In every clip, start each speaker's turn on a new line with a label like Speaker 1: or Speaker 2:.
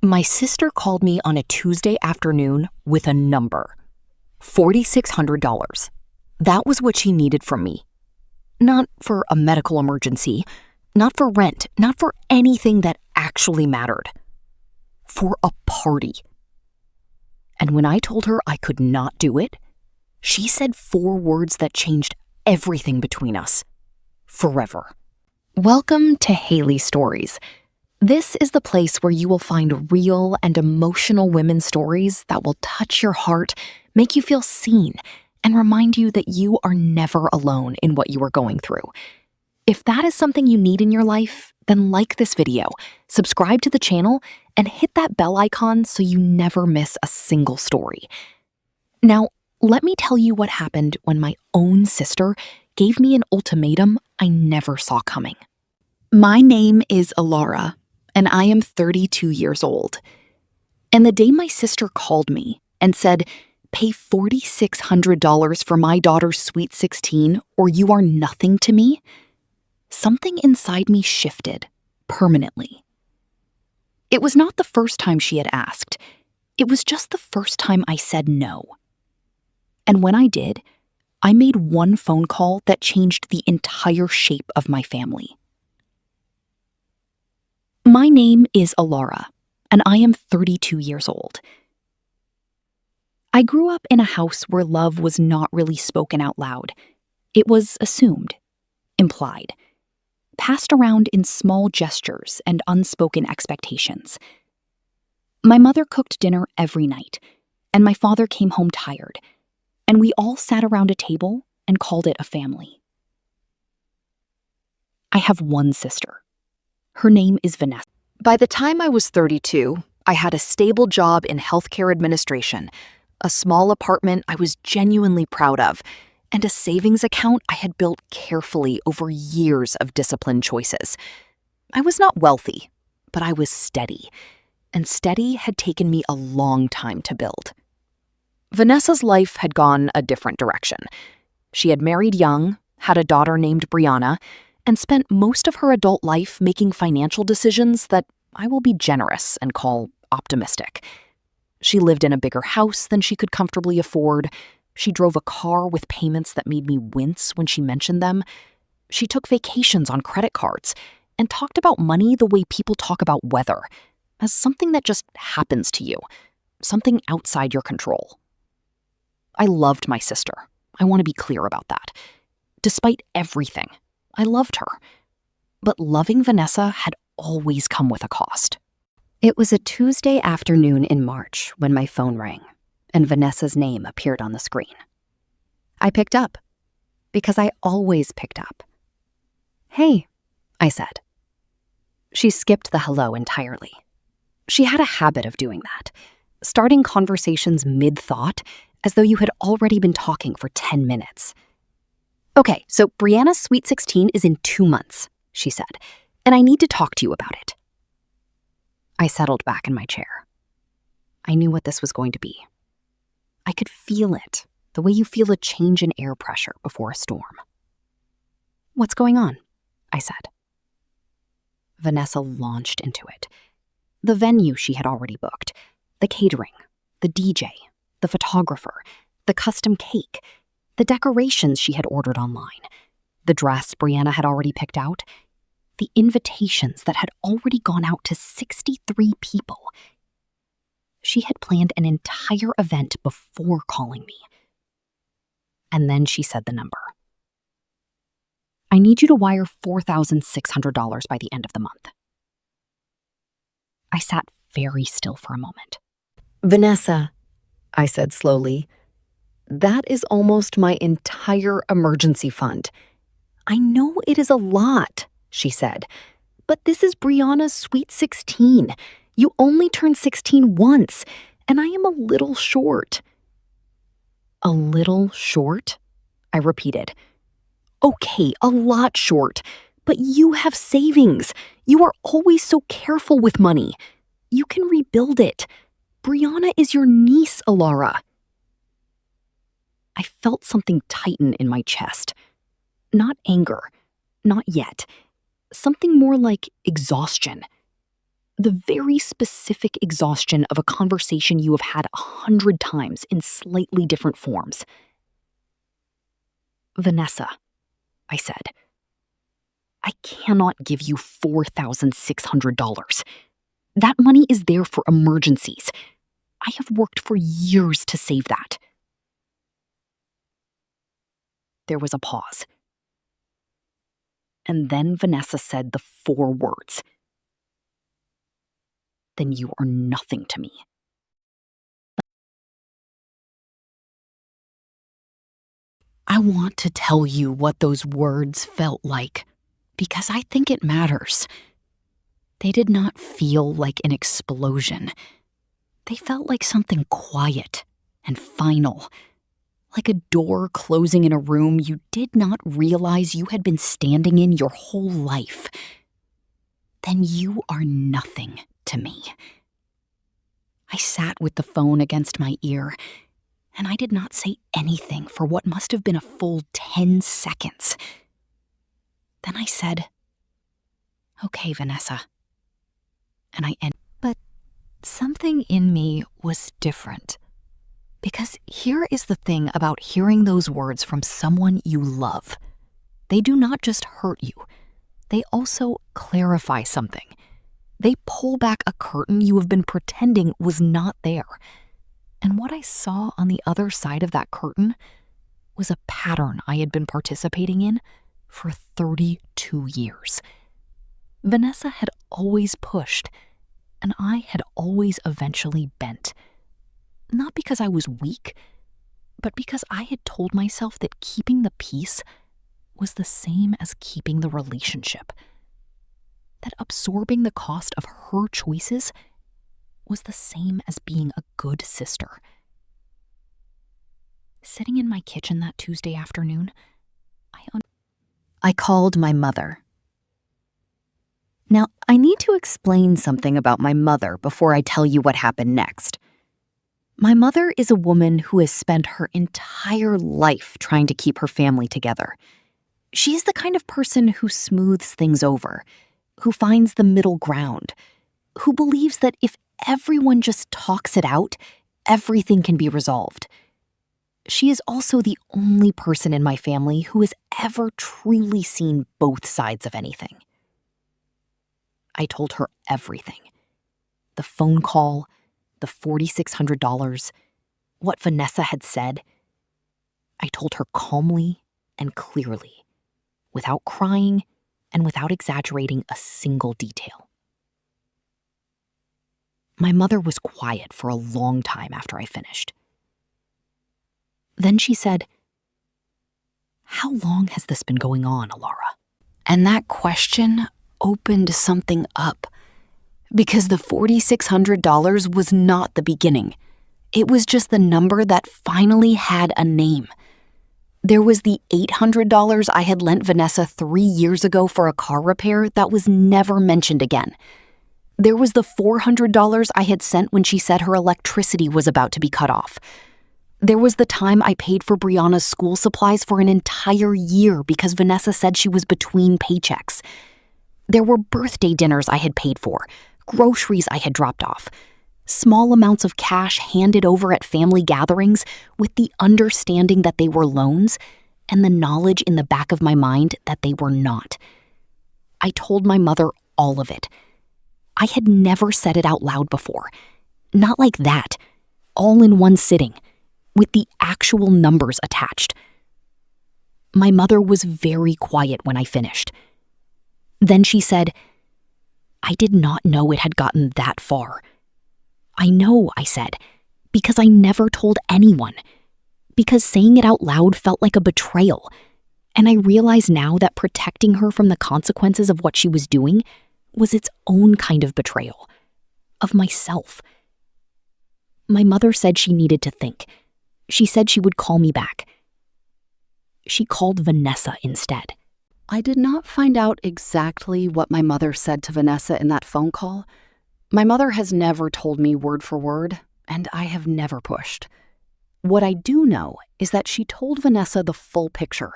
Speaker 1: My sister called me on a Tuesday afternoon with a number. $4,600. That was what she needed from me. Not for a medical emergency, not for rent, not for anything that actually mattered. For a party. And when I told her I could not do it, she said 4 words that changed everything between us. Forever. Welcome to Haely Stories. This is the place where you will find real and emotional women's stories that will touch your heart, make you feel seen, and remind you that you are never alone in what you are going through. If that is something you need in your life, then like this video, subscribe to the channel, and hit that bell icon so you never miss a single story. Now, let me tell you what happened when my own sister gave me an ultimatum I never saw coming. My name is Elara, and I am 32 years old. And the day my sister called me and said, "Pay $4,600 for my daughter's Sweet 16 or you are nothing to me," something inside me shifted permanently. It was not the first time she had asked. It was just the first time I said no. And when I did, I made one phone call that changed the entire shape of my family. My name is Elara, and I am 32 years old. I grew up in a house where love was not really spoken out loud. It was assumed, implied, passed around in small gestures and unspoken expectations. My mother cooked dinner every night, and my father came home tired, and we all sat around a table and called it a family. I have one sister. Her name is Vanessa. By the time I was 32, I had a stable job in healthcare administration, a small apartment I was genuinely proud of, and a savings account I had built carefully over years of disciplined choices. I was not wealthy, but I was steady, and steady had taken me a long time to build. Vanessa's life had gone a different direction. She had married young, had a daughter named Brianna, and spent most of her adult life making financial decisions that I will be generous and call optimistic. She lived in a bigger house than she could comfortably afford. She drove a car with payments that made me wince when she mentioned them. She took vacations on credit cards and talked about money the way people talk about weather, as something that just happens to you, something outside your control. I loved my sister. I want to be clear about that. Despite everything, I loved her. But loving Vanessa had always come with a cost. It was a Tuesday afternoon in March when my phone rang, and Vanessa's name appeared on the screen. I picked up, because I always picked up. "Hey," I said. She skipped the hello entirely. She had a habit of doing that, starting conversations mid-thought as though you had already been talking for 10 minutes. "Okay, so Brianna's Sweet 16 is in 2 months, she said, "and I need to talk to you about it." I settled back in my chair. I knew what this was going to be. I could feel it, the way you feel a change in air pressure before a storm. "What's going on?" I said. Vanessa launched into it. The venue she had already booked, the catering, the DJ, the photographer, the custom cake, the decorations she had ordered online, the dress Brianna had already picked out, the invitations that had already gone out to 63 people. She had planned an entire event before calling me. And then she said the number. "I need you to wire $4,600 by the end of the month." I sat very still for a moment. "Vanessa," I said slowly, "that is almost my entire emergency fund." "I know it is a lot," she said, "but this is Brianna's Sweet 16. You only turn 16 once, and I am a little short." "A little short?" I repeated. "Okay, a lot short, but you have savings. You are always so careful with money. You can rebuild it. Brianna is your niece, Elara." I felt something tighten in my chest. Not anger, not yet. Something more like exhaustion. The very specific exhaustion of a conversation you have had 100 times in slightly different forms. Vanessa, I said, I cannot give you $4,600. That money is there for emergencies. I have worked for years to save that. There was a pause. And then Vanessa said the 4 words. Then you are nothing to me. I want to tell you what those words felt like, because I think it matters. They did not feel like an explosion. They felt like something quiet and final, like a door closing in a room you did not realize you had been standing in your whole life. Then you are nothing to me. I sat with the phone against my ear, and I did not say anything for what must have been a full 10 seconds. Then I said, "Okay, Vanessa." And I ended. But something in me was different. Because here is the thing about hearing those words from someone you love. They do not just hurt you. They also clarify something. They pull back a curtain you have been pretending was not there. And what I saw on the other side of that curtain was a pattern I had been participating in for 32 years. Vanessa had always pushed, and I had always eventually bent. Not because I was weak, but because I had told myself that keeping the peace was the same as keeping the relationship. That absorbing the cost of her choices was the same as being a good sister. Sitting in my kitchen that Tuesday afternoon, I called my mother. Now, I need to explain something about my mother before I tell you what happened next. My mother is a woman who has spent her entire life trying to keep her family together. She's the kind of person who smooths things over, who finds the middle ground, who believes that if everyone just talks it out, everything can be resolved. She is also the only person in my family who has ever truly seen both sides of anything. I told her everything. The phone call, the $4,600, what Vanessa had said. I told her calmly and clearly, without crying and without exaggerating a single detail. My mother was quiet for a long time after I finished. Then she said, "How long has this been going on, Elara?" And that question opened something up, because the $4,600 was not the beginning. It was just the number that finally had a name. There was the $800 I had lent Vanessa 3 years ago for a car repair that was never mentioned again. There was the $400 I had sent when she said her electricity was about to be cut off. There was the time I paid for Brianna's school supplies for an entire year because Vanessa said she was between paychecks. There were birthday dinners I had paid for, groceries I had dropped off, small amounts of cash handed over at family gatherings with the understanding that they were loans and the knowledge in the back of my mind that they were not. I told my mother all of it. I had never said it out loud before. Not like that, all in one sitting, with the actual numbers attached. My mother was very quiet when I finished. Then she said, "I did not know it had gotten that far." "I know," I said, "because I never told anyone. Because saying it out loud felt like a betrayal. And I realize now that protecting her from the consequences of what she was doing was its own kind of betrayal. Of myself." My mother said she needed to think. She said she would call me back. She called Vanessa instead. I did not find out exactly what my mother said to Vanessa in that phone call. My mother has never told me word for word, and I have never pushed. What I do know is that she told Vanessa the full picture,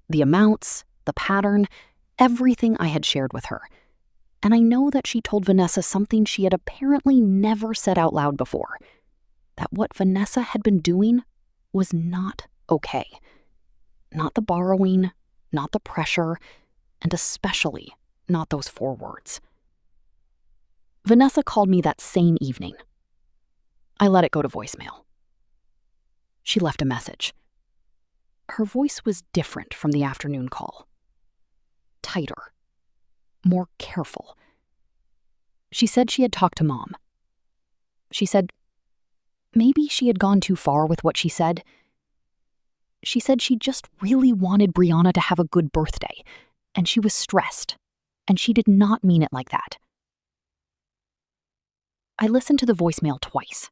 Speaker 1: the amounts, the pattern, everything I had shared with her. And I know that she told Vanessa something she had apparently never said out loud before, that what Vanessa had been doing was not okay. Not the borrowing, not the pressure, and especially not those 4 words. Vanessa called me that same evening. I let it go to voicemail. She left a message. Her voice was different from the afternoon call. Tighter. More careful. She said she had talked to Mom. She said maybe she had gone too far with what she said. She said she just really wanted Brianna to have a good birthday, and she was stressed, and she did not mean it like that. I listened to the voicemail twice.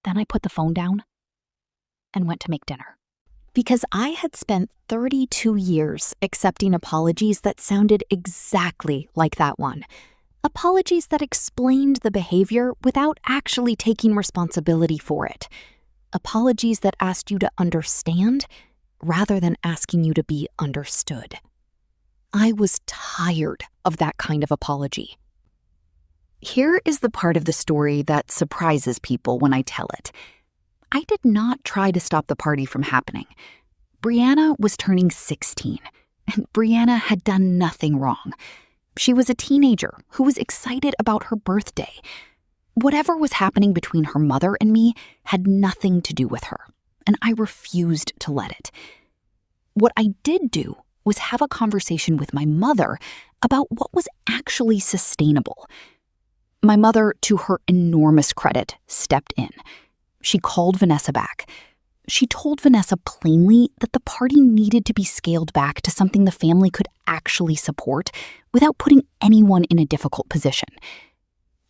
Speaker 1: Then I put the phone down and went to make dinner. Because I had spent 32 years accepting apologies that sounded exactly like that one. Apologies that explained the behavior without actually taking responsibility for it. Apologies that asked you to understand rather than asking you to be understood. I was tired of that kind of apology. Here is the part of the story that surprises people when I tell it. I did not try to stop the party from happening. Brianna was turning 16, and Brianna had done nothing wrong. She was a teenager who was excited about her birthday. Whatever was happening between her mother and me had nothing to do with her, and I refused to let it. What I did do was have a conversation with my mother about what was actually sustainable. My mother, to her enormous credit, stepped in. She called Vanessa back. She told Vanessa plainly that the party needed to be scaled back to something the family could actually support without putting anyone in a difficult position.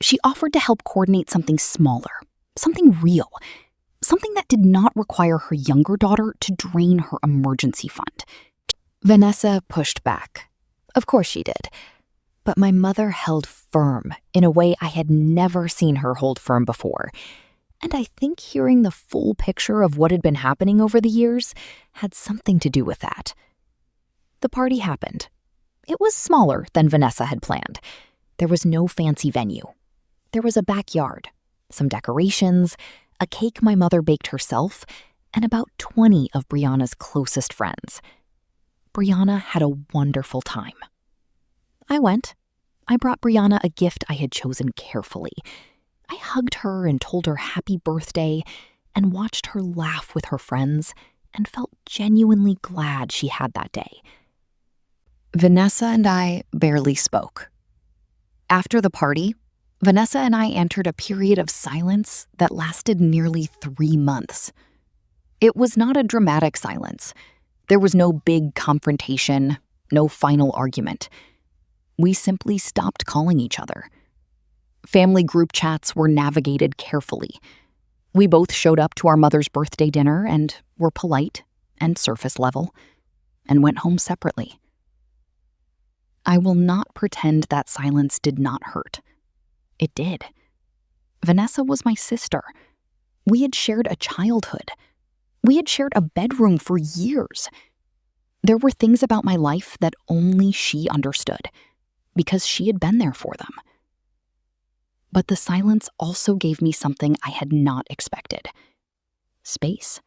Speaker 1: She offered to help coordinate something smaller, something real, something that did not require her younger daughter to drain her emergency fund. Vanessa pushed back. Of course she did. But my mother held firm in a way I had never seen her hold firm before. And I think hearing the full picture of what had been happening over the years had something to do with that. The party happened. It was smaller than Vanessa had planned. There was no fancy venue. There was a backyard, some decorations, a cake my mother baked herself, and about 20 of Brianna's closest friends. Brianna had a wonderful time. I went. I brought Brianna a gift I had chosen carefully. I hugged her and told her happy birthday and watched her laugh with her friends and felt genuinely glad she had that day. Vanessa and I barely spoke. After the party, Vanessa and I entered a period of silence that lasted nearly 3 months. It was not a dramatic silence. There was no big confrontation, no final argument. We simply stopped calling each other. Family group chats were navigated carefully. We both showed up to our mother's birthday dinner and were polite and surface level, and went home separately. I will not pretend that silence did not hurt. It did. Vanessa was my sister. We had shared a childhood. We had shared a bedroom for years. There were things about my life that only she understood, because she had been there for them. But the silence also gave me something I had not expected. Space.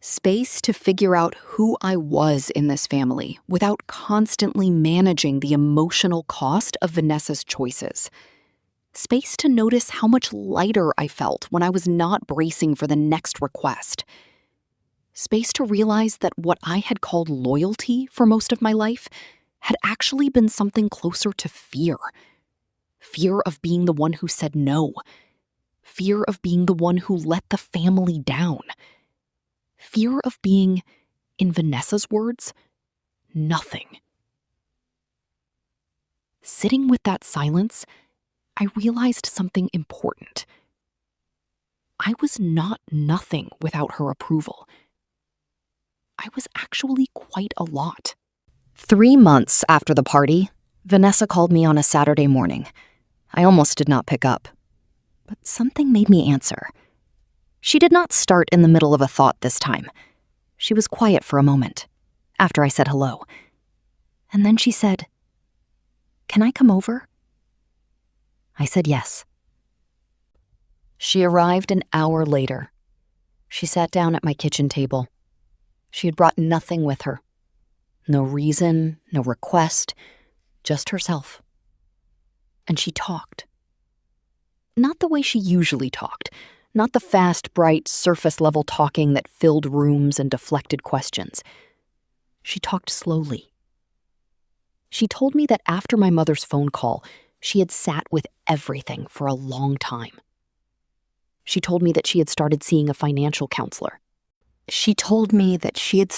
Speaker 1: Space to figure out who I was in this family without constantly managing the emotional cost of Vanessa's choices. Space to notice how much lighter I felt when I was not bracing for the next request. Space to realize that what I had called loyalty for most of my life had actually been something closer to fear. Fear of being the one who said no. Fear of being the one who let the family down. Fear of being, in Vanessa's words, nothing. Sitting with that silence, I realized something important. I was not nothing without her approval. I was actually quite a lot. 3 months after the party, Vanessa called me on a Saturday morning. I almost did not pick up, but something made me answer. She did not start in the middle of a thought this time. She was quiet for a moment, after I said hello. And then she said, Can I come over?" I said yes. She arrived an hour later. She sat down at my kitchen table. She had brought nothing with her. No reason, no request, just herself. And she talked. Not the way she usually talked, not the fast, bright, surface-level talking that filled rooms and deflected questions. She talked slowly. She told me that after my mother's phone call, she had sat with everything for a long time. She told me that she had started seeing a financial counselor. She told me that she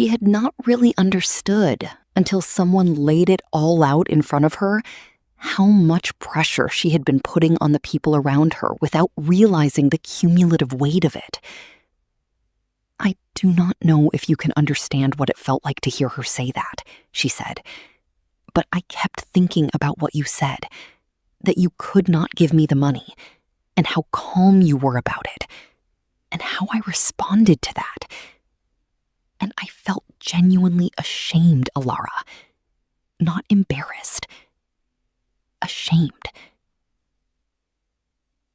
Speaker 1: had not really understood until someone laid it all out in front of her how much pressure she had been putting on the people around her without realizing the cumulative weight of it. I do not know if you can understand what it felt like to hear her say that, she said. But I kept thinking about what you said, that you could not give me the money, and how calm you were about it, and how I responded to that. And I felt genuinely ashamed, Elara. Not embarrassed. Ashamed.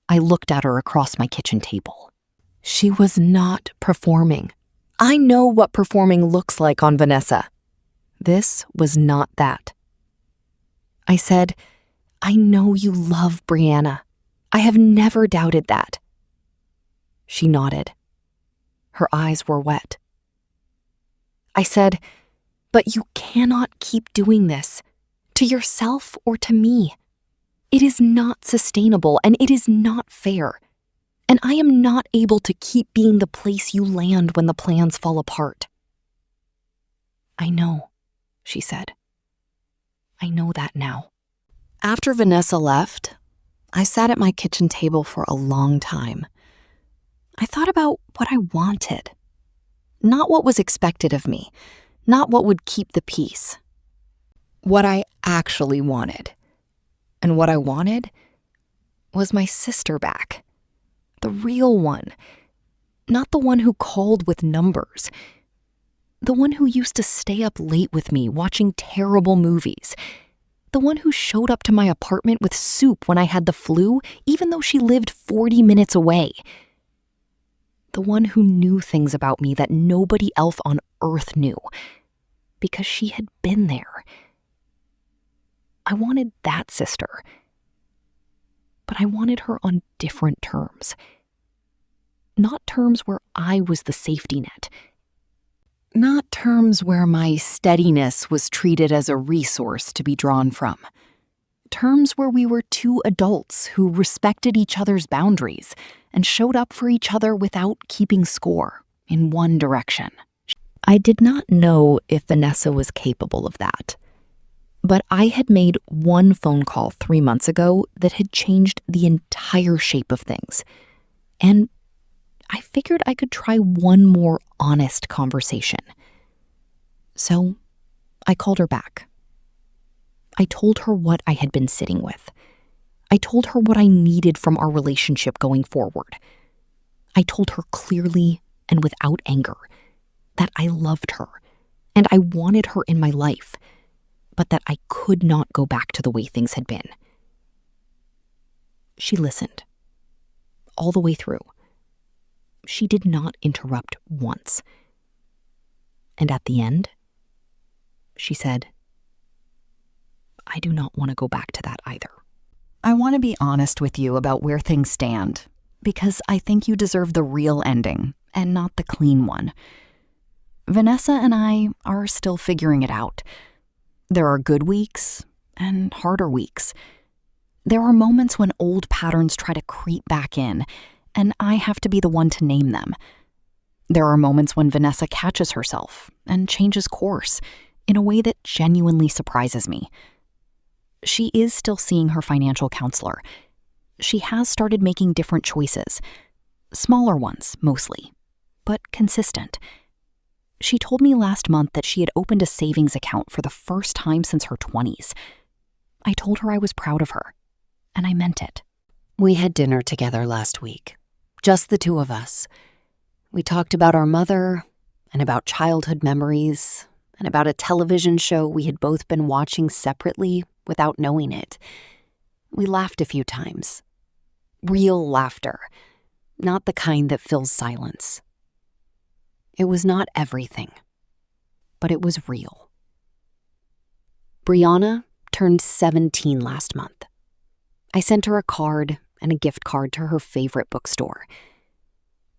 Speaker 1: I looked at her across my kitchen table. She was not performing. I know what performing looks like on Vanessa. This was not that. I said, "I know you love Brianna. I have never doubted that." She nodded. Her eyes were wet. I said, "But you cannot keep doing this, to yourself or to me. It is not sustainable and it is not fair. And I am not able to keep being the place you land when the plans fall apart." "I know," she said. "I know that now." After Vanessa left, I sat at my kitchen table for a long time. I thought about what I wanted. Not what was expected of me, not what would keep the peace. What I actually wanted. And what I wanted was my sister back. The real one. Not the one who called with numbers. The one who used to stay up late with me watching terrible movies. The one who showed up to my apartment with soup when I had the flu, even though she lived 40 minutes away. The one who knew things about me that nobody else on earth knew, because she had been there. I wanted that sister. But I wanted her on different terms. Not terms where I was the safety net. Not terms where my steadiness was treated as a resource to be drawn from. Terms where we were two adults who respected each other's boundaries and showed up for each other without keeping score in one direction. I did not know if Vanessa was capable of that. But I had made one phone call 3 months ago that had changed the entire shape of things. And I figured I could try one more honest conversation. So I called her back. I told her what I had been sitting with. I told her what I needed from our relationship going forward. I told her clearly and without anger that I loved her and I wanted her in my life, but that I could not go back to the way things had been. She listened all the way through. She did not interrupt once. And at the end, she said, "I do not want to go back to that either. I want to be honest with you about where things stand, because I think you deserve the real ending and not the clean one. Vanessa and I are still figuring it out. There are good weeks and harder weeks. There are moments when old patterns try to creep back in, and I have to be the one to name them. There are moments when Vanessa catches herself and changes course in a way that genuinely surprises me. She is still seeing her financial counselor. She has started making different choices, smaller ones mostly, but consistent. She told me last month that she had opened a savings account for the first time since her 20s. I told her I was proud of her, and I meant it. We had dinner together last week, just the two of us. We talked about our mother and about childhood memories and about a television show we had both been watching separately without knowing it. We laughed a few times. Real laughter, not the kind that fills silence. It was not everything, but it was real. Brianna turned 17 last month. I sent her a card and a gift card to her favorite bookstore.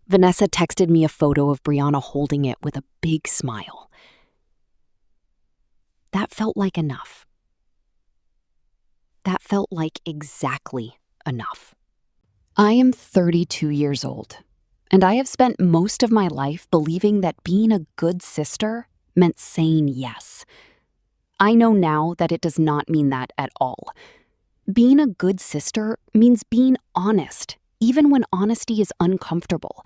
Speaker 1: Vanessa texted me a photo of Brianna holding it with a big smile. That felt like enough. That felt like exactly enough. I am 32 years old, and I have spent most of my life believing that being a good sister meant saying yes. I know now that it does not mean that at all. Being a good sister means being honest, even when honesty is uncomfortable.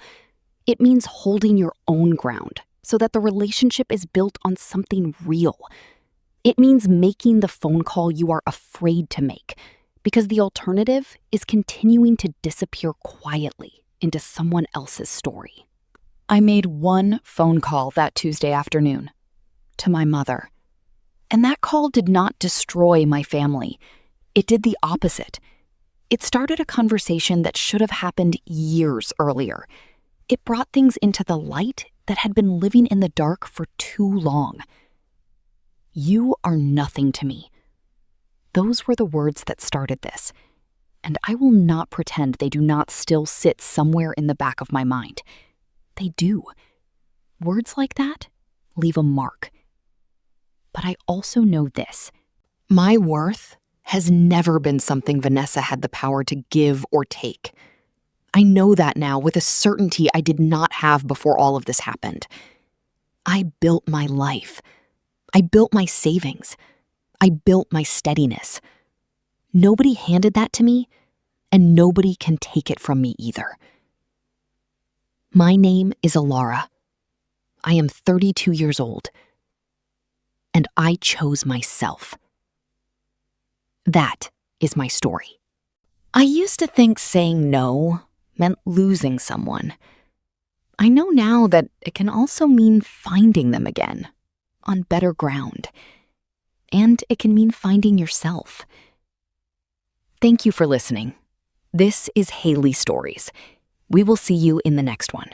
Speaker 1: It means holding your own ground so that the relationship is built on something real. It means making the phone call you are afraid to make, because the alternative is continuing to disappear quietly into someone else's story. I made one phone call that Tuesday afternoon to my mother. And that call did not destroy my family. It did the opposite. It started a conversation that should have happened years earlier. It brought things into the light that had been living in the dark for too long. You are nothing to me. Those were the words that started this, and I will not pretend they do not still sit somewhere in the back of my mind. They do. Words like that leave a mark. But I also know this. My worth has never been something Vanessa had the power to give or take. I know that now with a certainty I did not have before all of this happened. I built my life. I built my savings. I built my steadiness. Nobody handed that to me, and nobody can take it from me either. My name is Elara. I am 32 years old, and I chose myself. That is my story. I used to think saying no meant losing someone. I know now that it can also mean finding them again, on better ground. And it can mean finding yourself. Thank you for listening. This is Haely Stories. We will see you in the next one.